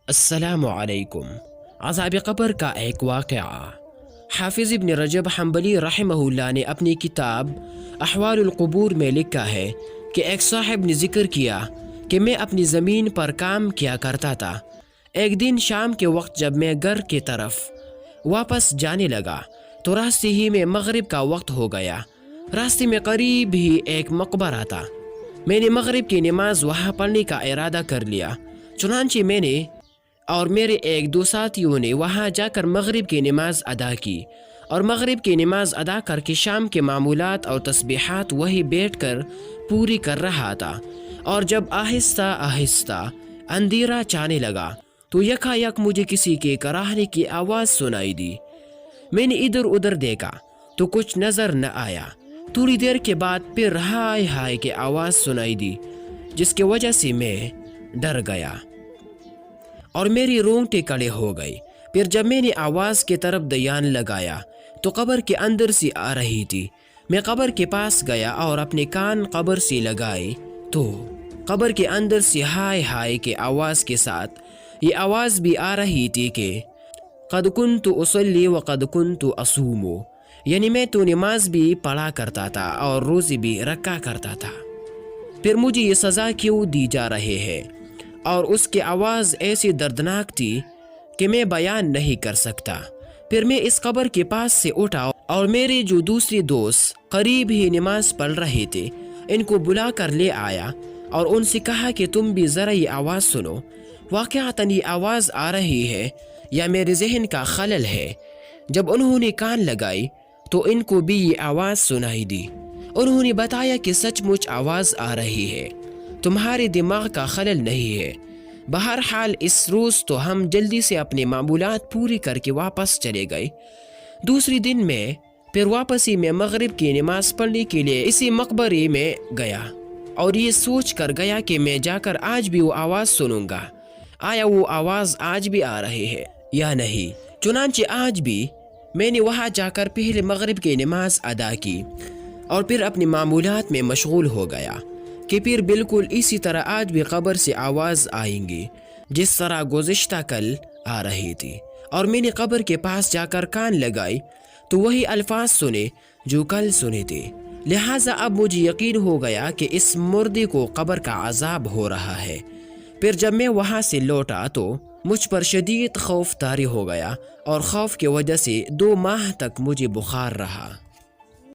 السلام علیکم۔ عذاب قبر کا ایک واقعہ۔ حافظ ابن رجب حنبلی رحمہ اللہ نے اپنی کتاب احوال القبور میں لکھا ہے کہ ایک صاحب نے ذکر کیا کہ میں اپنی زمین پر کام کیا کرتا تھا۔ ایک دن شام کے وقت جب میں گھر کی طرف واپس جانے لگا تو راستے ہی میں مغرب کا وقت ہو گیا۔ راستے میں قریب ہی ایک مقبرہ تھا۔ میں نے مغرب کی نماز وہاں پڑھنے کا ارادہ کر لیا۔ چنانچہ میں نے اور میرے ایک دو ساتھیوں نے وہاں جا کر مغرب کی نماز ادا کی، اور مغرب کی نماز ادا کر کے شام کے معمولات اور تسبیحات وہی بیٹھ کر پوری کر رہا تھا۔ اور جب آہستہ آہستہ اندھیرا چھانے لگا تو یکا یک مجھے کسی کے کراہنے کی آواز سنائی دی۔ میں نے ادھر ادھر دیکھا تو کچھ نظر نہ آیا۔ تھوڑی دیر کے بعد پھر ہائے ہائے کی آواز سنائی دی، جس کی وجہ سے میں ڈر گیا اور میری رونگٹیں کھڑے ہو گئی۔ پھر جب میں نے آواز کی طرف دھیان لگایا تو قبر کے اندر سے آ رہی تھی۔ میں قبر کے پاس گیا اور اپنے کان قبر سے لگائے تو قبر کے اندر سے ہائے ہائے کے آواز کے ساتھ یہ آواز بھی آ رہی تھی کہ قد کنت اصلی و قد کنت اصوم، یعنی میں تو نماز بھی پڑھا کرتا تھا اور روزے بھی رکھا کرتا تھا، پھر مجھے یہ سزا کیوں دی جا رہی ہے؟ اور اس کی آواز ایسی دردناک تھی کہ میں بیان نہیں کر سکتا۔ پھر میں اس قبر کے پاس سے اٹھا اور میرے جو دوسرے دوست قریب ہی نماز پڑھ رہے تھے ان کو بلا کر لے آیا اور ان سے کہا کہ تم بھی ذرا یہ آواز سنو، واقعتاً یہ آواز آ رہی ہے یا میرے ذہن کا خلل ہے؟ جب انہوں نے کان لگائی تو ان کو بھی یہ آواز سنائی دی۔ انہوں نے بتایا کہ سچ مچ آواز آ رہی ہے، تمہارے دماغ کا خلل نہیں ہے۔ بہرحال اس روز تو ہم جلدی سے اپنے معمولات پوری کر کے واپس چلے گئے۔ دوسری دن میں پھر واپسی میں مغرب کی نماز پڑھنے کے لیے اسی مقبرے میں گیا اور یہ سوچ کر گیا کہ میں جا کر آج بھی وہ آواز سنوں گا، آیا وہ آواز آج بھی آ رہی ہے یا نہیں۔ چنانچہ آج بھی میں نے وہاں جا کر پہلے مغرب کی نماز ادا کی اور پھر اپنے معمولات میں مشغول ہو گیا کہ پھر بالکل اسی طرح آج بھی قبر سے آواز آئیں گی جس طرح گزشتہ کل آ رہی تھی۔ اور میں نے قبر کے پاس جا کر کان لگائی تو وہی الفاظ سنے جو کل سنے تھے، لہٰذا اب مجھے یقین ہو گیا کہ اس مردے کو قبر کا عذاب ہو رہا ہے۔ پھر جب میں وہاں سے لوٹا تو مجھ پر شدید خوف طاری ہو گیا اور خوف کی وجہ سے 2 ماہ تک مجھے بخار رہا۔